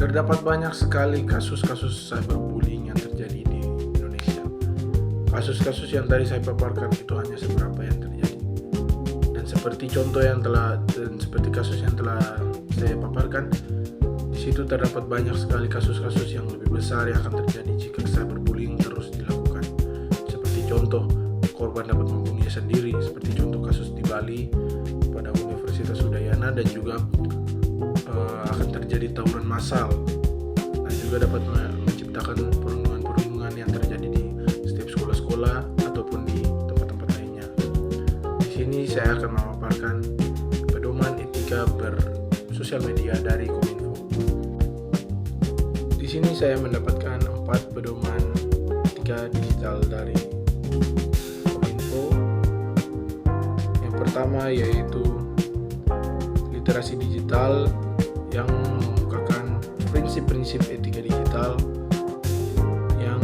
Terdapat banyak sekali kasus-kasus cyberbullying yang terjadi di Indonesia. Kasus-kasus yang tadi saya paparkan itu hanya seberapa yang terjadi. Dan seperti kasus yang telah saya paparkan, di situ terdapat banyak sekali kasus-kasus yang lebih besar yang akan terjadi jika cyberbullying terus dilakukan. Seperti contoh, korban dapat membunuh sendiri, seperti contoh kasus di Bali pada Universitas Udayana, dan juga akan terjadi tawuran massal dan juga dapat menciptakan perundungan-perundungan yang terjadi di setiap sekolah-sekolah ataupun di tempat-tempat lainnya. Di sini saya akan memaparkan pedoman etika bersosial media dari Kominfo. Di sini saya mendapatkan 4 pedoman etika digital dari Kominfo. Yang pertama yaitu literasi digital yang mengemukakan prinsip-prinsip etika digital yang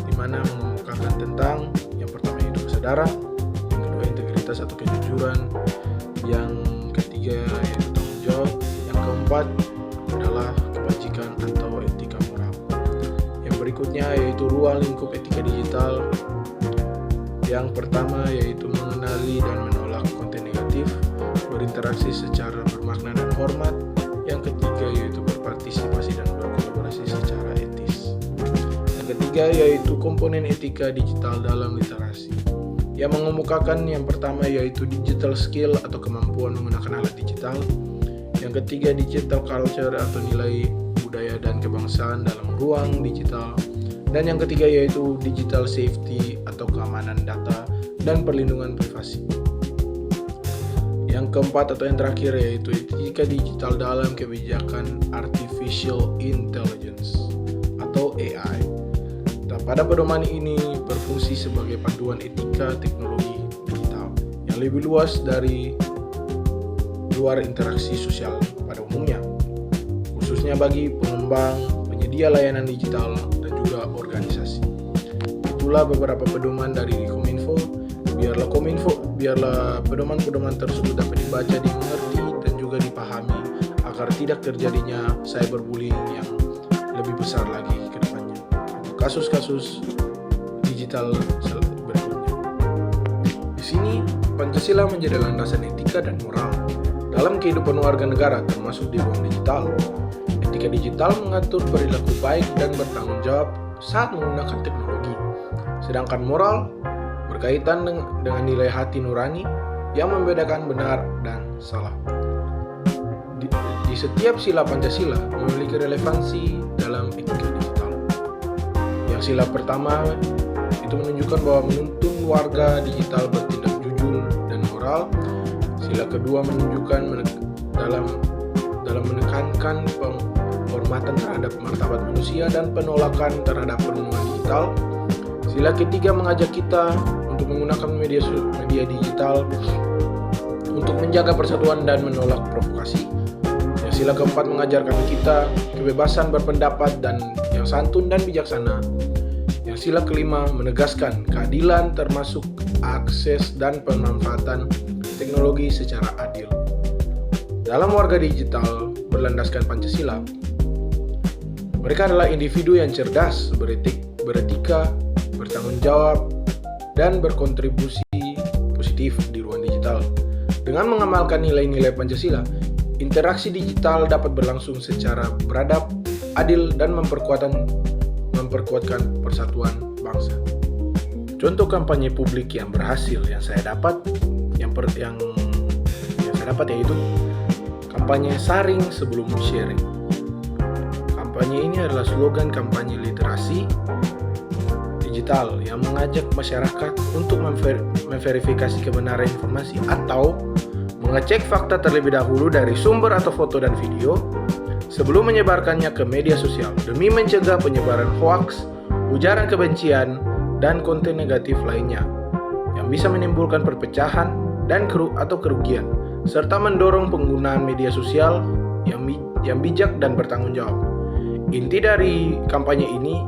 dimana mengemukakan tentang yang pertama yaitu kesadaran, yang kedua integritas atau kejujuran, yang ketiga yaitu tanggung jawab, yang keempat adalah kebajikan atau etika moral. Yang berikutnya yaitu ruang lingkup etika digital. Yang pertama yaitu mengenali dan menolak konten negatif, berinteraksi secara bermakna dan hormat. Yang ketiga yaitu berpartisipasi dan berkolaborasi secara etis. Yang ketiga yaitu komponen etika digital dalam literasi, yang mengemukakan yang pertama yaitu digital skill atau kemampuan menggunakan alat digital. Yang ketiga digital culture atau nilai budaya dan kebangsaan dalam ruang digital. Dan yang ketiga yaitu digital safety atau keamanan data dan perlindungan privasi. Yang keempat atau yang terakhir yaitu etika digital dalam kebijakan artificial intelligence atau AI. Nah, pada pedoman ini berfungsi sebagai panduan etika teknologi digital yang lebih luas dari luar interaksi sosial pada umumnya, khususnya bagi pengembang, penyedia layanan digital, dan juga organisasi. Itulah beberapa pedoman dari Kominfo. Biarlah pedoman-pedoman tersebut dapat dibaca, dimengerti, dan juga dipahami agar tidak terjadinya cyberbullying yang lebih besar lagi ke depannya. Kasus-kasus digital berikutnya. Di sini Pancasila menjadi landasan etika dan moral dalam kehidupan warga negara, termasuk di ruang digital. Etika digital mengatur perilaku baik dan bertanggung jawab saat menggunakan teknologi. Sedangkan moral berkaitan dengan nilai hati nurani yang membedakan benar dan salah. Di setiap sila Pancasila memiliki relevansi dalam etika digital. Yang sila pertama itu menunjukkan bahwa menuntun warga digital bertindak jujur dan moral. Sila kedua menunjukkan dalam menekankan penghormatan terhadap martabat manusia dan penolakan terhadap perundungan digital. Sila ketiga mengajak kita untuk menggunakan media digital untuk menjaga persatuan dan menolak provokasi. Yang sila keempat mengajarkan kita kebebasan berpendapat dan yang santun dan bijaksana. Yang sila kelima menegaskan keadilan termasuk akses dan pemanfaatan teknologi secara adil. Dalam warga digital berlandaskan Pancasila, mereka adalah individu yang cerdas, beretika, bertanggung jawab, dan berkontribusi positif di ruang digital. Dengan mengamalkan nilai-nilai Pancasila, interaksi digital dapat berlangsung secara beradab, adil, dan memperkuatkan persatuan bangsa. Contoh kampanye publik yang berhasil yang saya dapat yaitu kampanye saring sebelum sharing. Kampanye ini adalah slogan kampanye literasi digital yang mengajak masyarakat untuk memverifikasi kebenaran informasi atau mengecek fakta terlebih dahulu dari sumber atau foto dan video sebelum menyebarkannya ke media sosial demi mencegah penyebaran hoaks, ujaran kebencian, dan konten negatif lainnya yang bisa menimbulkan perpecahan dan kerugian, serta mendorong penggunaan media sosial yang bijak dan bertanggung jawab. Inti dari kampanye ini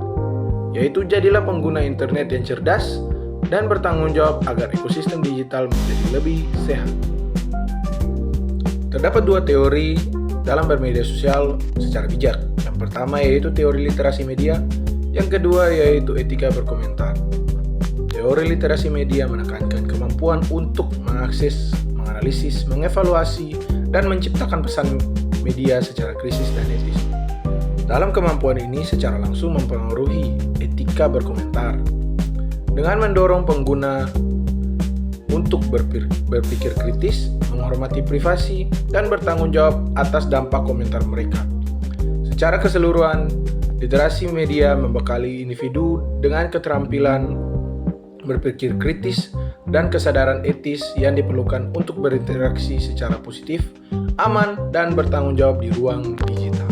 yaitu jadilah pengguna internet yang cerdas dan bertanggung jawab agar ekosistem digital menjadi lebih sehat. Terdapat 2 teori dalam bermedia sosial secara bijak. Yang Yang pertama yaitu teori literasi media, yang kedua yaitu etika berkomentar. Teori literasi media menekankan kemampuan untuk mengakses, menganalisis, mengevaluasi, dan menciptakan pesan media secara kritis dan etis. Dalam kemampuan ini secara langsung mempengaruhi etika berkomentar dengan mendorong pengguna untuk berpikir kritis, menghormati privasi, dan bertanggung jawab atas dampak komentar mereka. Secara keseluruhan, literasi media membekali individu dengan keterampilan berpikir kritis dan kesadaran etis yang diperlukan untuk berinteraksi secara positif, aman, dan bertanggung jawab di ruang digital.